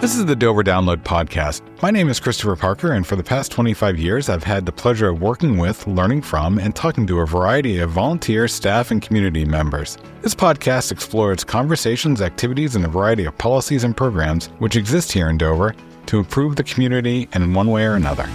This is the Dover Download Podcast. My name is Christopher Parker, and for the past 25 years, I've had the pleasure of working with, learning from, and talking to a variety of volunteer, staff, and community members. This podcast explores conversations, activities, and a variety of policies and programs which exist here in Dover to improve the community in one way or another.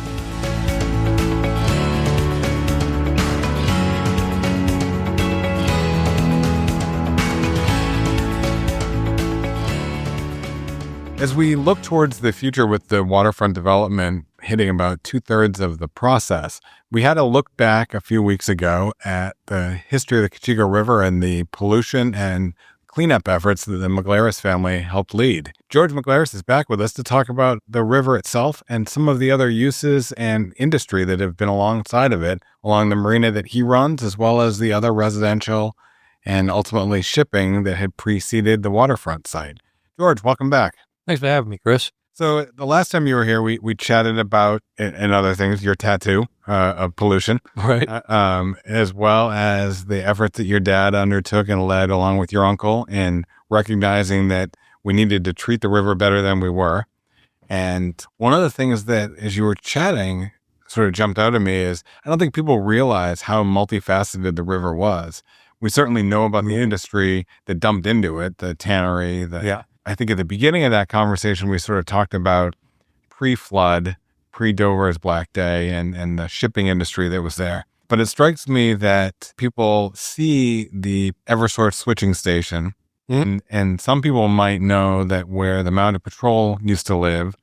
As we look towards the future with the waterfront development hitting about 2/3 of the process, we had a look back a few weeks ago at the history of the Cocheco River and the pollution and cleanup efforts that the Maglaras family helped lead. George Maglaras is back with us to talk about the river itself and some of the other uses and industry that have been alongside of it, along the marina that he runs, as well as the other residential and ultimately shipping that had preceded the waterfront site. George, welcome back. Thanks for having me, Chris. So the last time you were here, we chatted about, and other things, your tattoo of pollution, Right. As well as the efforts that your dad undertook and led along with your uncle in recognizing that we needed to treat the river better than we were. And one of the things that, as you were chatting, sort of jumped out at me is I don't think people realize how multifaceted the river was. We certainly know about the industry that dumped into it, the tannery, I think at the beginning of that conversation, we sort of talked about pre-flood, pre-Dover's Black Day, and the shipping industry that was there. But it strikes me that people see the Eversource switching station, and some people might know that where the Mounted Patrol used to live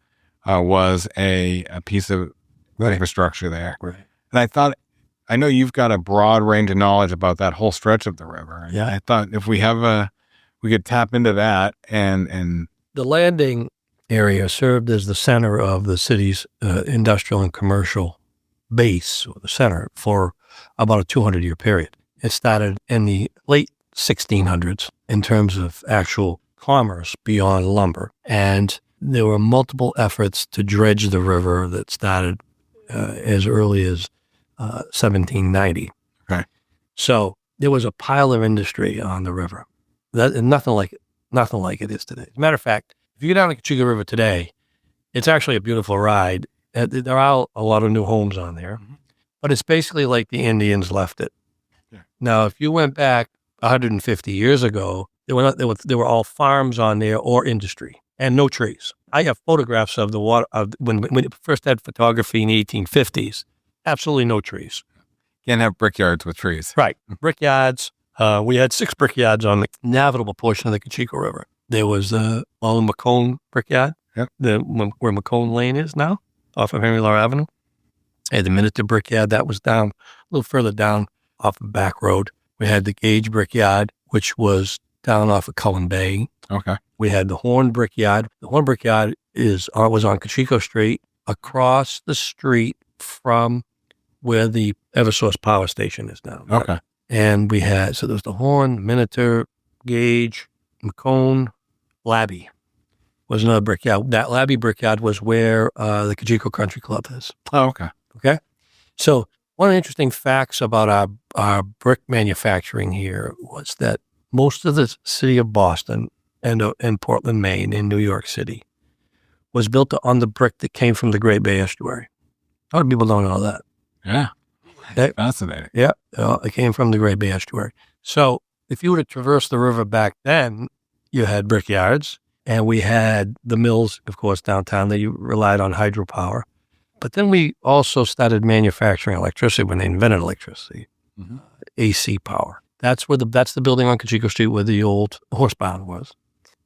was a piece of infrastructure there. Right. And I know you've got a broad range of knowledge about that whole stretch of the river. Yeah. I thought if we could tap into that and The landing area served as the center of the city's industrial and commercial base, or the center, for about a 200-year period. It started in the late 1600s in terms of actual commerce beyond lumber. And there were multiple efforts to dredge the river that started as early as 1790. Okay. So there was a pile of industry on the river. Nothing like it is today. As a matter of fact, if you go down the Cocheco River today, it's actually a beautiful ride. There are a lot of new homes on there, but it's basically like the Indians left it. Yeah. Now, if you went back 150 years ago, there were all farms on there or industry and no trees. I have photographs of the water when it first had photography in the 1850s. Absolutely no trees. can't have brickyards with trees. Right, brickyards. We had 6 brickyards on the navigable portion of the Cocheco River. There was the McCone brickyard, Yep. Where McCone Lane is now, off of Henry Law Avenue. And the Miniature brickyard, that was down a little further down off of Back Road. We had the Gage brickyard, which was down off of Cullen Bay. Okay. We had the Horn brickyard. The Horn brickyard was on Cocheco Street, across the street from where the Eversource power station is now. Okay. And we had, so there was the Horn, Miniature, Gage, McCone, Labby was another brickyard. That Labby brickyard was where the Cocheco Country Club is. Oh, okay. Okay. So one of the interesting facts about our brick manufacturing here was that most of the city of Boston and Portland, Maine, and New York City was built on the brick that came from the Great Bay Estuary. A lot of people don't know that. Yeah. Okay. Fascinating. Yeah, it came from the Great Bay Estuary. So if you were to traverse the river back then, you had brickyards, and we had the mills, of course, downtown that you relied on hydropower. But then we also started manufacturing electricity when they invented electricity, AC power. That's the building on Cocheco Street where the old horse barn was.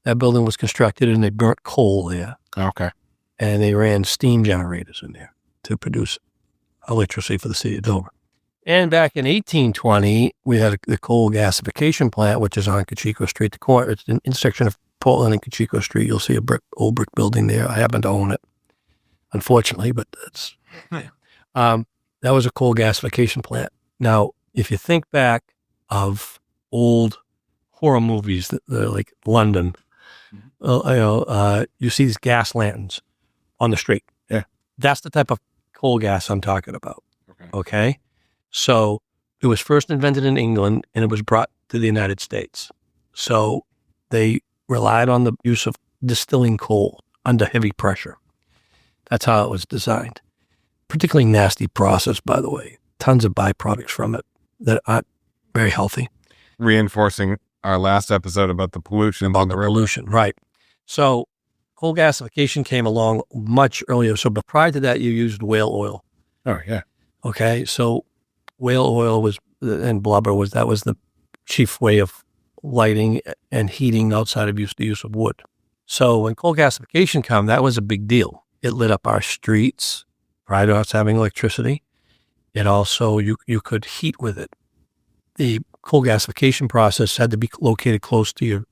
That building was constructed, and they burnt coal there. Okay. And they ran steam generators in there to produce electricity for the city of Dover. And back in 1820, we had the coal gasification plant, which is on Cocheco Street. It's an intersection of Portland and Cocheco Street. You'll see old brick building there. I happen to own it, unfortunately, but that's that was a coal gasification plant. Now, if you think back of old horror movies that like London, you see these gas lanterns on the street. Yeah, that's the type of coal gas I'm talking about. Okay. So it was first invented in England, and it was brought to the United States. So they relied on the use of distilling coal under heavy pressure. That's how it was designed. Particularly nasty process, by the way. Tons of byproducts from it that aren't very healthy. Reinforcing our last episode about the pollution. About the pollution, right. So coal gasification came along much earlier. So but prior to that, you used whale oil. Oh, yeah. Okay, so whale oil and blubber was the chief way of lighting and heating outside of the use of wood. So when coal gasification came, that was a big deal. It lit up our streets prior to us having electricity. It also, you could heat with it. The coal gasification process had to be located close to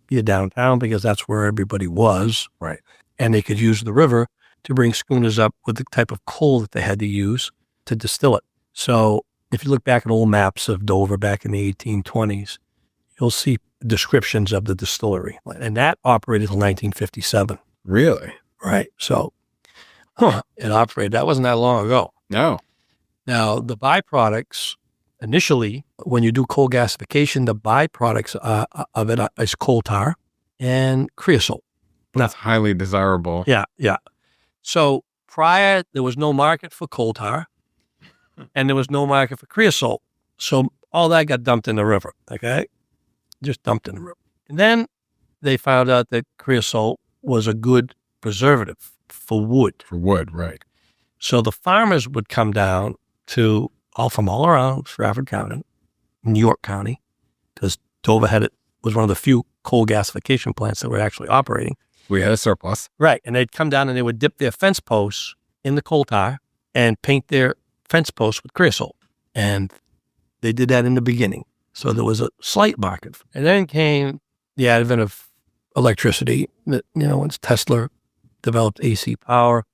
your downtown because that's where everybody was. Right. And they could use the river to bring schooners up with the type of coal that they had to use to distill it. So if you look back at old maps of Dover back in the 1820s, you'll see descriptions of the distillery. And that operated until 1957. Really? Right. So it operated. That wasn't that long ago. No. Now, the byproducts, initially, when you do coal gasification, the byproducts of it is coal tar and creosote. That's highly desirable. Yeah, yeah. So prior, there was no market for coal tar and there was no market for creosote. So all that got dumped in the river, okay? Just dumped in the river. And then they found out that creosote was a good preservative for wood. For wood, right. So the farmers would come down from all around Stratford County, New York County, because Dover was one of the few coal gasification plants that were actually operating. We had a surplus. Right. And they'd come down and they would dip their fence posts in the coal tar and paint their fence posts with creosote. And they did that in the beginning. So there was a slight market. And then came the advent of electricity. Once Tesla developed AC power,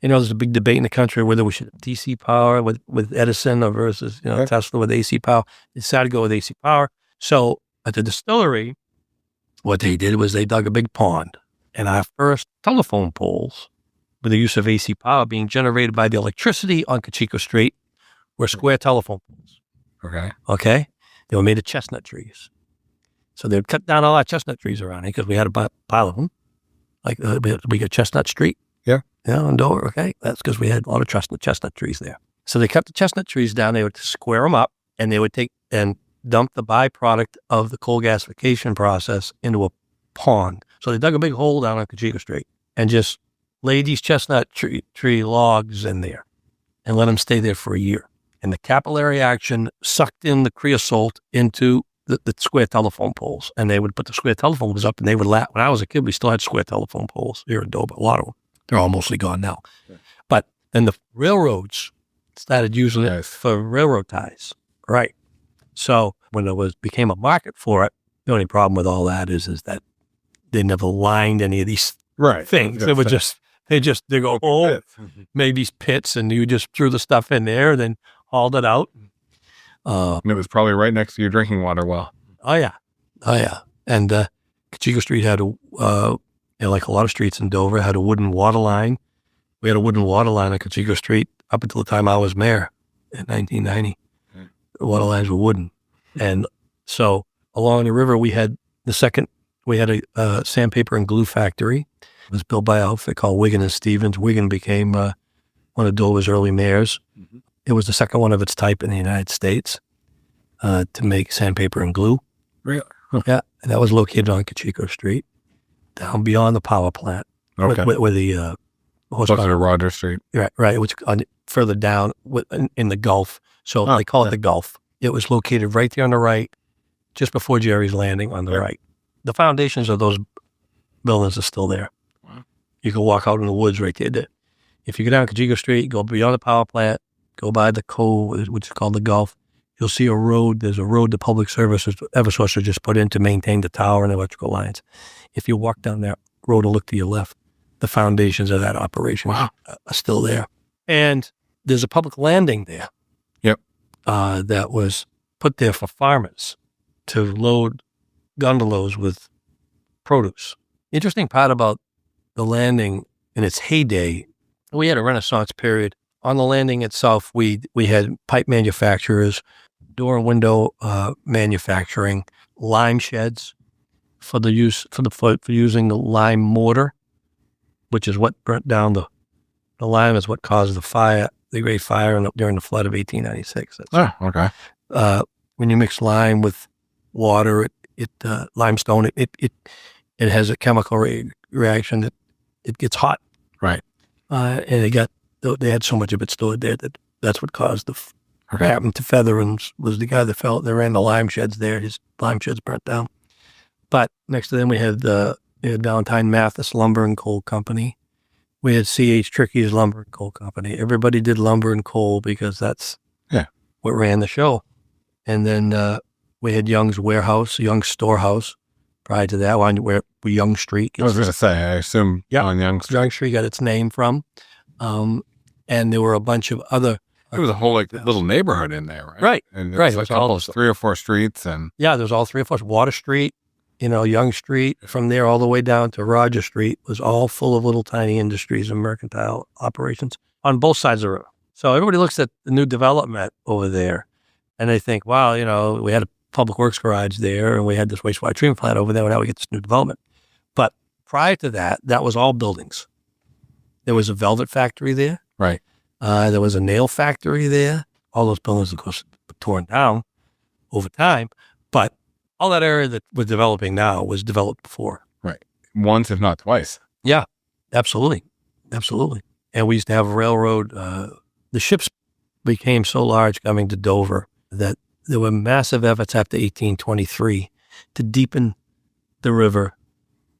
there's a big debate in the country whether we should have DC power with Edison versus, Okay. Tesla with AC power. They decided to go with AC power. So at the distillery, what they did was they dug a big pond. And our first telephone poles, with the use of AC power being generated by the electricity on Cocheco Street, were square telephone poles. Okay. Okay? They were made of chestnut trees. So they would cut down all our chestnut trees around here because we had a pile of them. Like we got Chestnut Street. Yeah. In Dover, okay? That's because we had a lot of chestnut trees there. So they cut the chestnut trees down, they would square them up, and they would take and dump the byproduct of the coal gasification process into a pond. So they dug a big hole down on Cocheco Street and just laid these chestnut tree logs in there and let them stay there for a year. And the capillary action sucked in the creosote into the square telephone poles. And they would put the square telephone poles up and they would laugh. When I was a kid, we still had square telephone poles here in Dover, a lot of them. They're all mostly gone now. Yeah. But then the railroads started using it for railroad ties. Right. So when there became a market for it, the only problem with all that is that they never lined any of these things. They would they go, made these pits and you just threw the stuff in there, then hauled it out. And it was probably right next to your drinking water well. Oh, yeah. And Cocheco Street had like a lot of streets in Dover, had a wooden water line. We had a wooden water line on Cocheco Street up until the time I was mayor in 1990. Okay. The water lines were wooden. And so along the river, we had a sandpaper and glue factory. It was built by an outfit called Wigan and Stevens. Wigan became one of Dover's early mayors. Mm-hmm. It was the second one of its type in the United States to make sandpaper and glue. Really? Huh. Yeah, and that was located on Cocheco Street, down beyond the power plant, where the closer to Rogers Street. Right, which further down in the Gulf. So they call it the Gulf. It was located right there on the right, just before Jerry's Landing on the right. The foundations of those buildings are still there. Wow. You can walk out in the woods right there. If you go down Cocheco Street, go beyond the power plant, go by the cove, which is called the Gulf, you'll see a road. There's a road the public services, Eversource has just put in to maintain the tower and the electrical lines. If you walk down that road and look to your left, the foundations of that operation are still there. And there's a public landing there. Yep. That was put there for farmers to load gondolas with produce. Interesting part about the landing in its heyday, we had a Renaissance period. On the landing itself, we had pipe manufacturers, door and window manufacturing, lime sheds for using the lime mortar which is what burnt down the lime, is what caused the fire, the Great Fire during the flood of 1896. Okay. When you mix lime with water, limestone, it has a chemical reaction that it gets hot. Right. And they had so much of it stored there that's what caused what happened to Featherings was the guy that ran the lime sheds there. His lime sheds burnt down. But next to them, we had Valentine Mathis Lumber and Coal Company. We had C.H. Tricky's Lumber and Coal Company. Everybody did lumber and coal because that's what ran the show. And then we had Young's Storehouse. Prior to that one, where Young Street. I was going to say, I assume on Young Street. Young Street got its name from. And there were a bunch of other. It was a whole little neighborhood in there, right? Right. And there was 3 or 4 streets. And yeah, there was all 3 or 4. Water Street, Young Street, from there all the way down to Roger Street was all full of little tiny industries and mercantile operations on both sides of the river. So everybody looks at the new development over there and they think, wow, we had a public works garage there and we had this wastewater treatment plant over there and now we get this new development. But prior to that, that was all buildings. There was a velvet factory there. Right. There was a nail factory there. All those buildings, of course, were torn down over time. But all that area that we're developing now was developed before. Right. Once, if not twice. Yeah, absolutely. Absolutely. And we used to have a railroad. The ships became so large coming to Dover that there were massive efforts after 1823 to deepen the river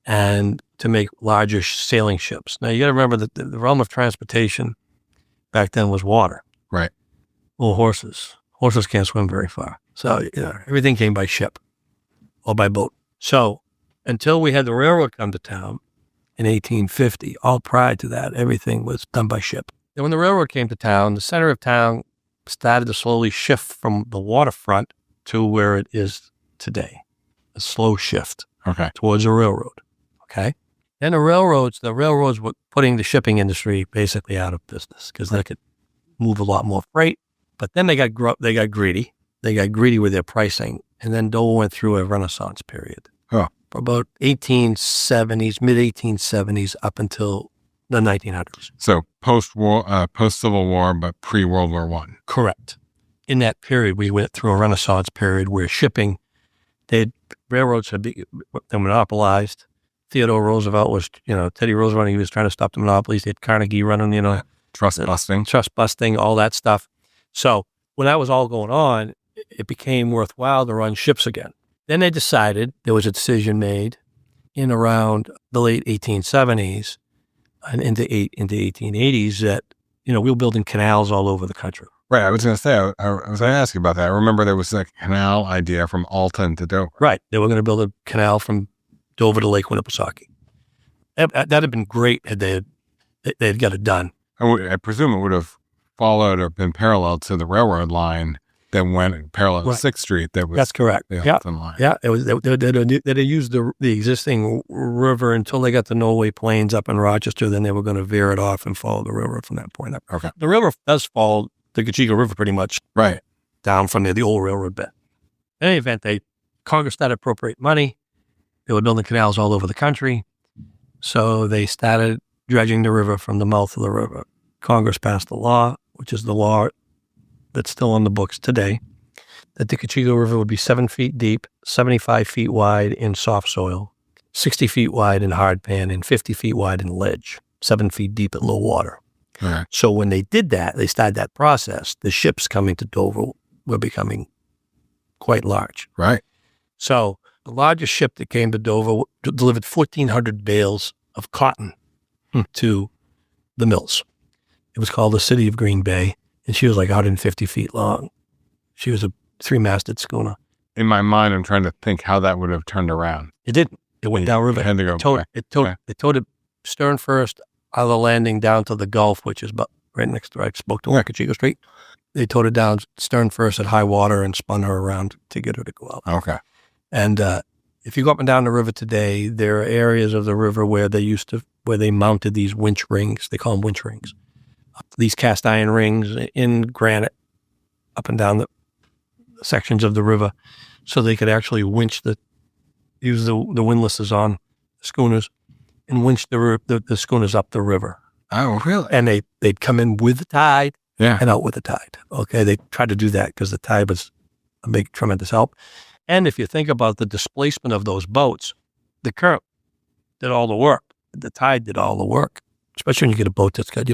and to make larger sailing ships. Now, you got to remember that the realm of transportation back then was water. Right. Well, horses. Horses can't swim very far. So everything came by ship or by boat. So until we had the railroad come to town in 1850, all prior to that, everything was done by ship. And when the railroad came to town, the center of town started to slowly shift from the waterfront to where it is today. A slow shift towards a railroad. Okay. Then the railroads were putting the shipping industry basically out of business because they could move a lot more freight. But then they got greedy. They got greedy with their pricing. And then Dover went through a renaissance period. Oh. For about 1870s, mid-1870s up until the 1900s. So post-war, post-Civil War, but pre-World War I. Correct. In that period, we went through a renaissance period where railroads had been monopolized. Theodore Roosevelt was, Teddy Roosevelt, he was trying to stop the monopolies. They had Carnegie running, Trust busting, all that stuff. So when that was all going on, it became worthwhile to run ships again. Then they decided, there was a decision made in around the late 1870s and into 1880s that, we were building canals all over the country. Right. I was going to say, I was going to ask you about that. I remember there was a canal idea from Alton to Dover. Right. They were going to build a canal from Dover to Lake Winnipesaukee. That had been great had they had got it done. I presume it would have followed or been parallel to the railroad line that went parallel to 6th Street. That's correct. The Alton line. Yeah. It was, they used the existing river until they got the Norway Plains up in Rochester. Then they were going to veer it off and follow the railroad from that point up. Okay. The river does follow the Cocheco River pretty much. Right. Down from the old railroad bed. In any event, Congress started appropriate money. They were building canals all over the country. So they started dredging the river from the mouth of the river. Congress passed a law, which is the law that's still on the books today, that the Cocheco River would be 7 feet deep, 75 feet wide in soft soil, 60 feet wide in hard pan, and 50 feet wide in ledge, 7 feet deep at low water. Right. So when they did that, they started that process, the ships coming to Dover were becoming quite large. Right. So the largest ship that came to Dover delivered 1,400 bales of cotton to the mills. It was called the City of Green Bay, and she was like 150 feet long. She was a 3-masted schooner. In my mind, I'm trying to think how that would have turned around. It didn't. It went downriver. It had to go back. It towed it stern first out of the landing down to the Gulf, which is about right next to where I spoke to Cocheco Street. They towed it down stern first at high water and spun her around to get her to go out. Okay. And if you go up and down the river today, there are areas of the river where they mounted these winch rings. They call them winch rings. These cast iron rings in granite up and down the sections of the river, so they could actually use the windlasses on the schooners and winch the schooners up the river. Oh, really? And they'd come in with the tide Yeah. and out with the tide. Okay, they tried to do that because the tide was a big, tremendous help. And if you think about the displacement of those boats, the current did all the work. The tide did all the work, especially when you get a boat that's got,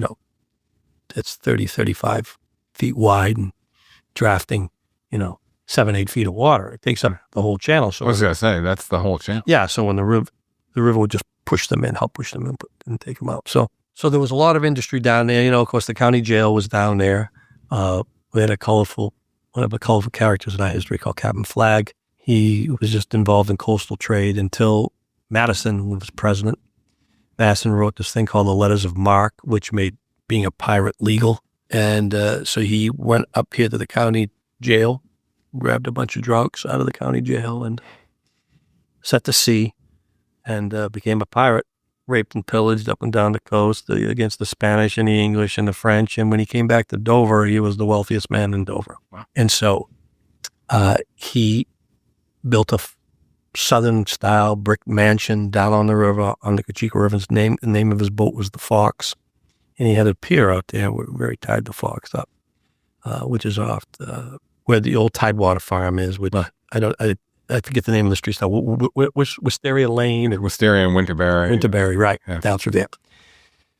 that's 30, 35 feet wide and drafting, 7, 8 feet of water. It takes up the whole channel. So I was going to say, that's the whole channel. yeah, so when the river would just push them in, help push them in and take them out. So there was a lot of industry down there. Of course, the county jail was down there. We had one of the colorful characters in our history called Captain Flagg. He was just involved in coastal trade until Madison was president. Madison wrote this thing called the Letters of Marque, which made being a pirate legal. And so he went up here to the county jail, grabbed a bunch of drunks out of the county jail and set to sea and became a pirate, raped and pillaged up and down the coast against the Spanish and the English and the French. And when he came back to Dover, he was the wealthiest man in Dover. Wow. And so he built a Southern-style brick mansion down on the river, on the Cocheco River. The name of his boat was the Fox. And he had a pier out there where he tied the Fox up, which is off where the old Tidewater farm is. Which I forget the name of the street now. Wisteria Lane. Wisteria and Winterberry. Winterberry, right, yeah. down through there.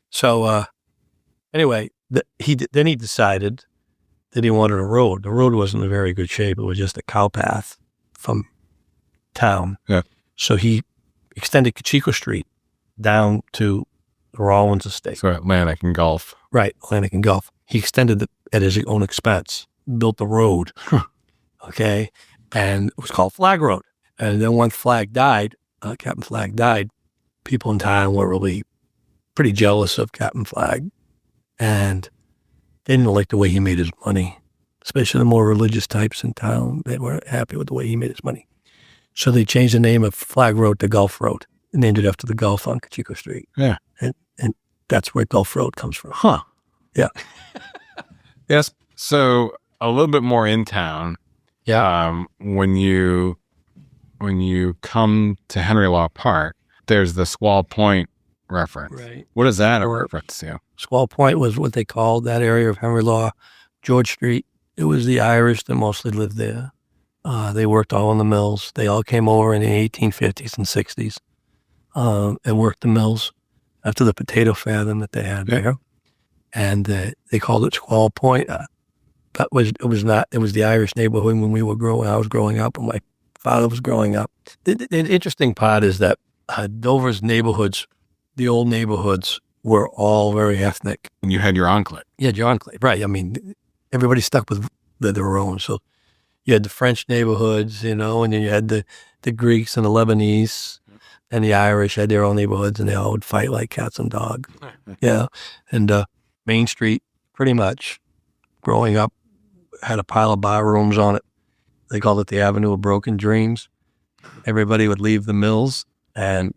So anyway, he decided that he wanted a road. The road wasn't in very good shape. It was just a cow path from town. Yeah. So he extended Cocheco Street down to the Rawlins estate. So Atlantic and Gulf. Right, Atlantic and Gulf. He extended it at his own expense, built the road, okay, and it was called Flagg Road. And then once Flagg died, Captain Flagg died, people in town were really pretty jealous of Captain Flagg, and they didn't like the way he made his money, especially the more religious types in town. They weren't happy with the way he made his money. So they changed the name of Flagg Road to Gulf Road and named it after the Gulf on Cocheco Street. Yeah. And that's where Gulf Road comes from. Huh. Yeah. Yes. So a little bit more in town. Yeah. When you come to Henry Law Park, there's the Squaw Point reference. Right. What is that a reference to? Squaw Point was what they called that area of Henry Law, George Street. It was the Irish that mostly lived there. They worked all in the mills. They all came over in the 1850s and 60s and worked the mills after the potato famine that they had there. And they called it Squaw Point. It was the Irish neighborhood when I was growing up, and my father was growing up. The interesting part is that Dover's neighborhoods, the old neighborhoods, were all very ethnic. And you had your enclave. Yeah, your enclave, right. I mean, everybody stuck with their own. So you had the French neighborhoods, and then you had the Greeks and the Lebanese, and the Irish had their own neighborhoods, and they all would fight like cats and dogs. Yeah. And Main Street, pretty much, growing up, had a pile of bar rooms on it. They called it the Avenue of Broken Dreams. Everybody would leave the mills, and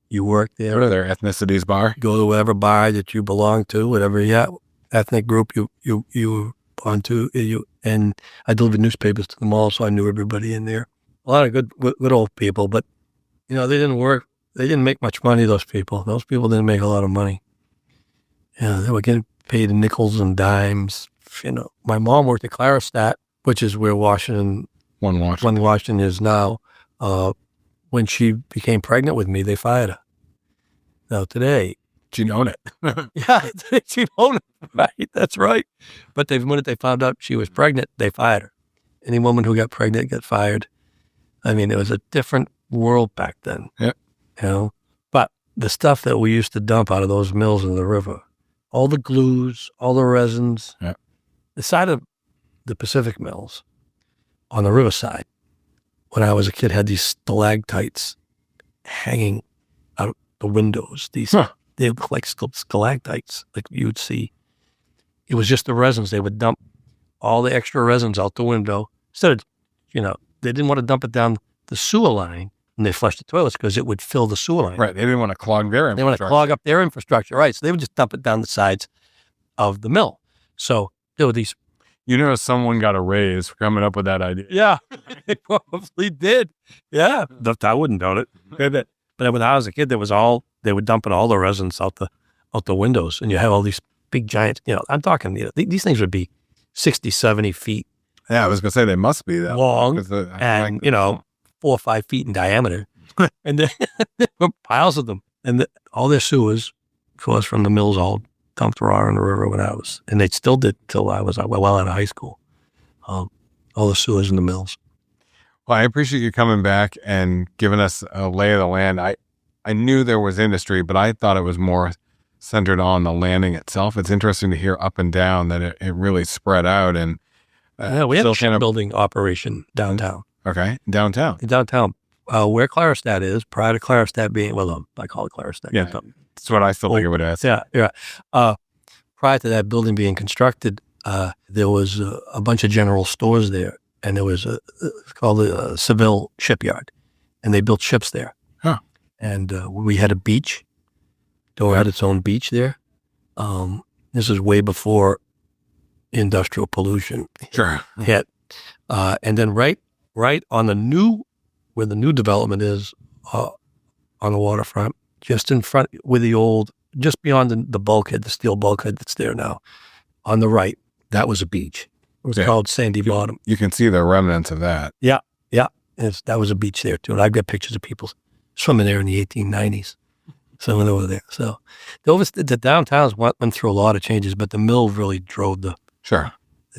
you worked there. Go to their ethnicities bar. Go to whatever bar that you belong to, whatever ethnic group you belong to. And I delivered newspapers to them all, so I knew everybody in there. A lot of good old people, but they didn't work. They didn't make much money. Those people didn't make a lot of money. They were getting paid in nickels and dimes. My mom worked at Claristat, which is where Washington is now. When she became pregnant with me, they fired her. Now today, She'd own it. yeah, she'd own it, right? That's right. But the minute they found out she was pregnant, they fired her. Any woman who got pregnant got fired. I mean, it was a different world back then. Yep. But the stuff that we used to dump out of those mills in the river, all the glues, all the resins, yep. The side of the Pacific mills on the riverside, when I was a kid, had these stalactites hanging out the windows. They look like stalactites, like you'd see. It was just the resins. They would dump all the extra resins out the window. Instead of, they didn't want to dump it down the sewer line when they flushed the toilets because it would fill the sewer line. Right. They didn't want to clog their infrastructure. They want to clog up their infrastructure, right? So they would just dump it down the sides of the mill. So there were these. Someone got a raise for coming up with that idea. Yeah, they probably did. Yeah, I wouldn't doubt it. But But when I was a kid, they were dumping all the resins out the windows, and you have all these big giant, I'm talking, these things would be 60, 70 feet. Yeah, I was going to say they must be that long, and 4 or 5 feet in diameter. And there were piles of them. And all their sewers, of course, from the mills all dumped raw in the river and they still did till I was well out of high school. All the sewers in the mills. Well, I appreciate you coming back and giving us a lay of the land. I knew there was industry, but I thought it was more centered on the landing itself. It's interesting to hear up and down that it really spread out. And we have a shipbuilding operation downtown. Okay, downtown. Where Claristat is, prior to Claristat being, I call it Claristat. Yeah, that's what I still think of it as. Yeah. Prior to that building being constructed, there was a bunch of general stores there, and there was it's called a Seville shipyard, and they built ships there. Huh. And we had a beach. Dover had its own beach there. This is way before industrial pollution hit. And then right on where the new development is on the waterfront, just in front just beyond the bulkhead, the steel bulkhead that's there now, on the right, that was a beach. It was called Sandy Bottom. You can see the remnants of that. Yeah. That was a beach there too. And I've got pictures of people swimming there in the 1890s. Swimming over there. So the downtowns went through a lot of changes, but the mill really drove the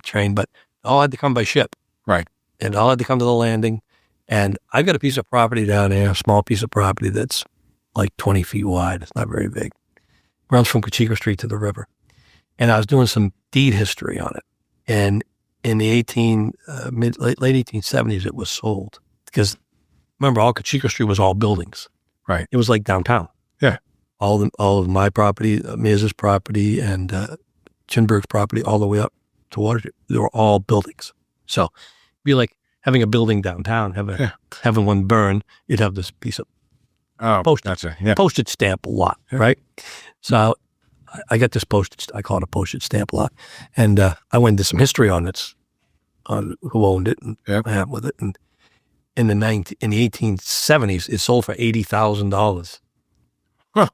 train. But all had to come by ship. Right. And all had to come to the landing. And I've got a piece of property down there, a small piece of property that's like 20 feet wide. It's not very big. Runs from Cocheco Street to the river. And I was doing some deed history on it. And in the late 1870s, it was sold. Because remember, all Cocheco Street was all buildings. Right. It was like downtown. Yeah. All of my property, Mears's property, and Chinberg's property, all the way up to Waterfront, they were all buildings. So it'd be like having a building downtown, having one burn, you'd have this piece of postage stamp lot, right? So I got this I call it a postage stamp lot. And I went into some history on who owned it and what happened with it. And in the 1870s, it sold for $80,000. Huh.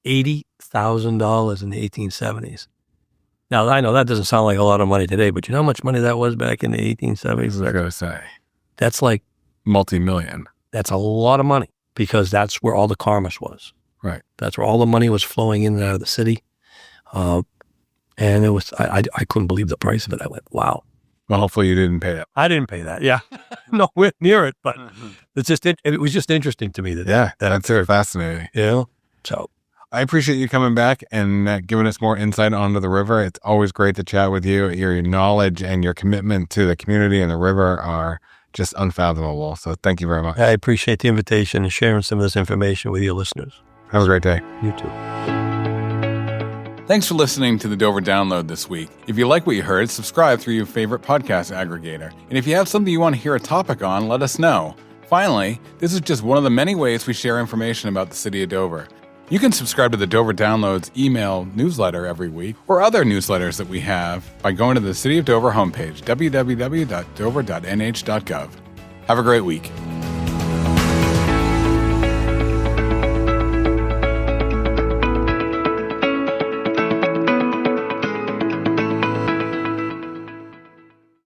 $80,000 in the 1870s. Now, I know that doesn't sound like a lot of money today, but you know how much money that was back in the 1870s? I gotta say. That's like multi-million. That's a lot of money because that's where all the commerce was. Right. That's where all the money was flowing in and out of the city. And it was, I couldn't believe the price of it. I went, wow. Well, hopefully you didn't pay that. I didn't pay that. Yeah. Nowhere near it, but it was just interesting to me. That's very fascinating. Yeah. So I appreciate you coming back and giving us more insight onto the river. It's always great to chat with you. Your knowledge and your commitment to the community and the river are just unfathomable. So thank you very much. I appreciate the invitation and sharing some of this information with your listeners. Have a great day. You too. Thanks for listening to the Dover Download this week. If you like what you heard, subscribe through your favorite podcast aggregator. And if you have something you want to hear a topic on, let us know. Finally, this is just one of the many ways we share information about the city of Dover. You can subscribe to the Dover Downloads email newsletter every week or other newsletters that we have by going to the City of Dover homepage, www.dover.nh.gov. Have a great week.